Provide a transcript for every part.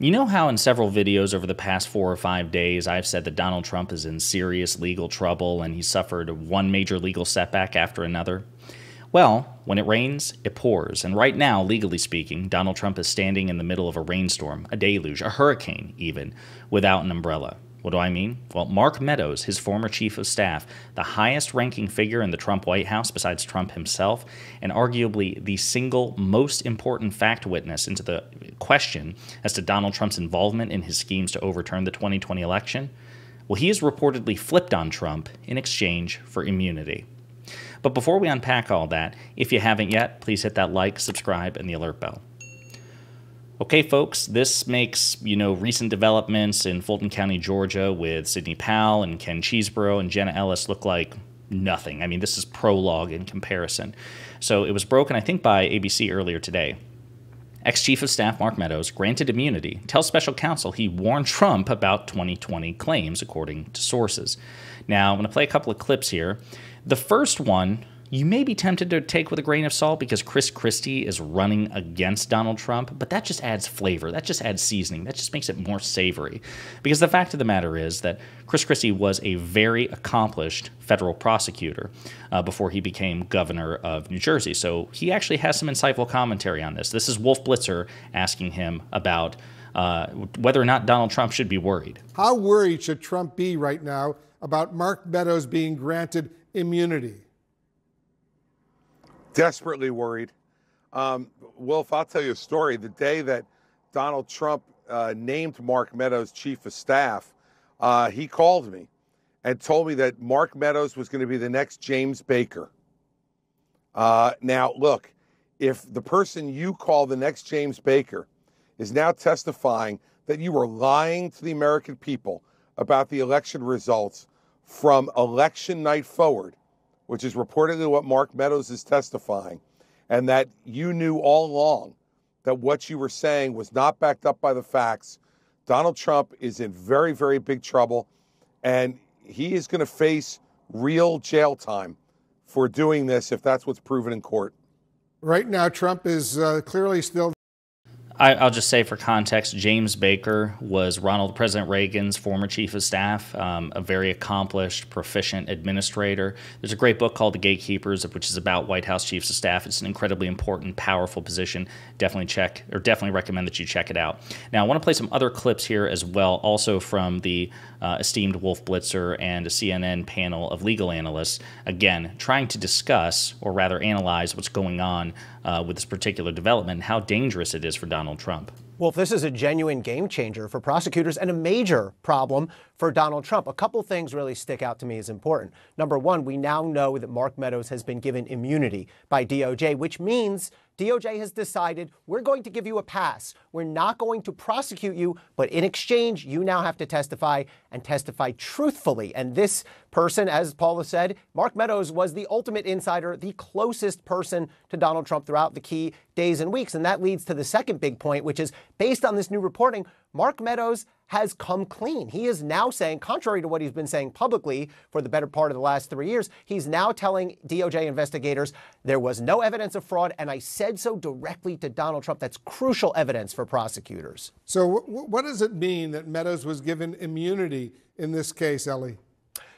You know how in several videos over the past 4 or 5 days I've said that Donald Trump is in serious legal trouble and he suffered one major legal setback after another? Well, when it rains, it pours, and right now, legally speaking, Donald Trump is standing in the middle of a rainstorm, a deluge, a hurricane even, without an umbrella. What do I mean? Well, Mark Meadows, his former chief of staff, the highest-ranking figure in the Trump White House besides Trump himself, and arguably the single most important fact witness into the question as to Donald Trump's involvement in his schemes to overturn the 2020 election, well, he has reportedly flipped on Trump in exchange for immunity. But before we unpack all that, if you haven't yet, please hit that like, subscribe, and the alert bell. Okay, folks, this makes, recent developments in Fulton County, Georgia with Sidney Powell and Ken Cheeseborough and Jenna Ellis look like nothing. I mean, this is prologue in comparison. So it was broken, I think, by ABC earlier today. Ex-Chief of Staff Mark Meadows, granted immunity, tells special counsel he warned Trump about 2020 claims, according to sources. Now, I'm going to play a couple of clips here. The first one, you may be tempted to take with a grain of salt because Chris Christie is running against Donald Trump, but that just adds flavor. That just adds seasoning. That just makes it more savory. Because the fact of the matter is that Chris Christie was a very accomplished federal prosecutor before he became governor of New Jersey. So he actually has some insightful commentary on this. This is Wolf Blitzer asking him about whether or not Donald Trump should be worried. How worried should Trump be right now about Mark Meadows being granted immunity? Desperately worried. Wolf, I'll tell you a story. The day that Donald Trump named Mark Meadows chief of staff, he called me and told me that Mark Meadows was going to be the next James Baker. Now, look, if the person you call the next James Baker is now testifying that you were lying to the American people about the election results from election night forward, which is reportedly what Mark Meadows is testifying, and that you knew all along that what you were saying was not backed up by the facts, Donald Trump is in very, very big trouble, and he is going to face real jail time for doing this if that's what's proven in court. Right now, Trump is clearly still... I'll just say for context, James Baker was President Reagan's former chief of staff, a very accomplished, proficient administrator. There's a great book called The Gatekeepers, which is about White House chiefs of staff. It's an incredibly important, powerful position. Definitely recommend that you check it out. Now, I want to play some other clips here as well, also from the esteemed Wolf Blitzer and a CNN panel of legal analysts, again, trying to discuss, or rather analyze, what's going on with this particular development and how dangerous it is for Donald Trump. Well, if this is a genuine game changer for prosecutors and a major problem for Donald Trump, a couple things really stick out to me as important. Number one, we now know that Mark Meadows has been given immunity by DOJ, which means DOJ has decided we're going to give you a pass. We're not going to prosecute you, but in exchange, you now have to testify and testify truthfully. And this person, as Paula said, Mark Meadows was the ultimate insider, the closest person to Donald Trump throughout the key days and weeks. And that leads to the second big point, which is based on this new reporting, Mark Meadows has come clean. He is now saying, contrary to what he's been saying publicly for the better part of the last 3 years, he's now telling DOJ investigators there was no evidence of fraud, and I said so directly to Donald Trump. That's crucial evidence for prosecutors. So what does it mean that Meadows was given immunity in this case, Ellie?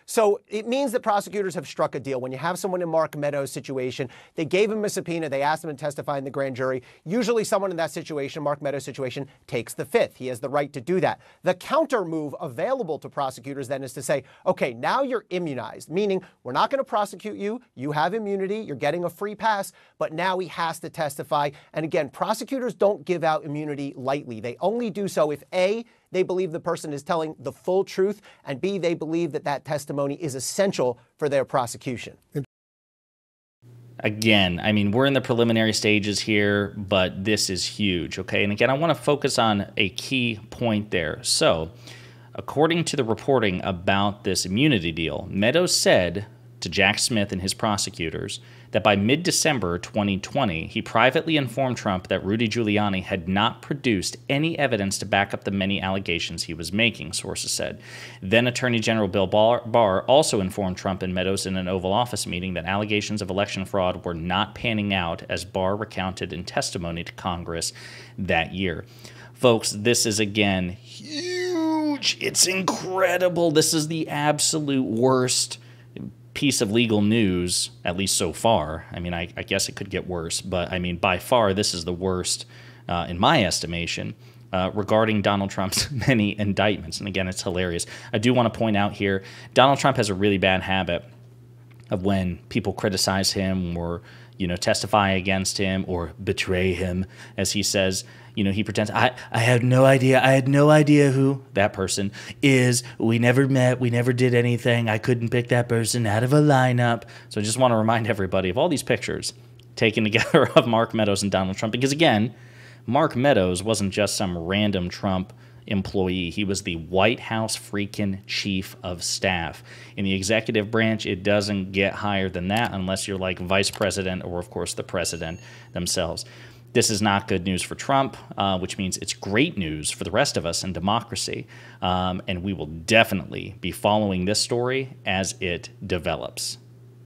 So it means that prosecutors have struck a deal. When you have someone in Mark Meadows' situation, they gave him a subpoena, they asked him to testify in the grand jury. Usually someone in that situation, Mark Meadows' situation, takes the fifth. He has the right to do that. The counter move available to prosecutors then is to say, okay, now you're immunized, meaning we're not going to prosecute you. You have immunity. You're getting a free pass, but now he has to testify. And again, prosecutors don't give out immunity lightly. They only do so if A, they believe the person is telling the full truth, and B, they believe that that testimony is essential for their prosecution. Again, I mean, we're in the preliminary stages here, but this is huge, okay? And again, I want to focus on a key point there. So, according to the reporting about this immunity deal, Meadows said to Jack Smith and his prosecutors that by mid-December 2020, he privately informed Trump that Rudy Giuliani had not produced any evidence to back up the many allegations he was making, sources said. Then Attorney General Bill Barr also informed Trump and Meadows in an Oval Office meeting that allegations of election fraud were not panning out, as Barr recounted in testimony to Congress that year. Folks, this is, again, huge. It's incredible. This is the absolute worst piece of legal news, at least so far. I mean, I guess it could get worse, but I mean, by far, this is the worst, in my estimation, regarding Donald Trump's many indictments. And again, it's hilarious. I do want to point out here, Donald Trump has a really bad habit of when people criticize him or, testify against him or betray him, as he says, he pretends, I had no idea who that person is. We never met. We never did anything. I couldn't pick that person out of a lineup. So I just want to remind everybody of all these pictures taken together of Mark Meadows and Donald Trump. Because again, Mark Meadows wasn't just some random Trump employee. He was the White House freaking chief of staff. In the executive branch, it doesn't get higher than that unless you're like vice president or, of course, the president themselves. This is not good news for Trump, which means it's great news for the rest of us in democracy. And we will definitely be following this story as it develops.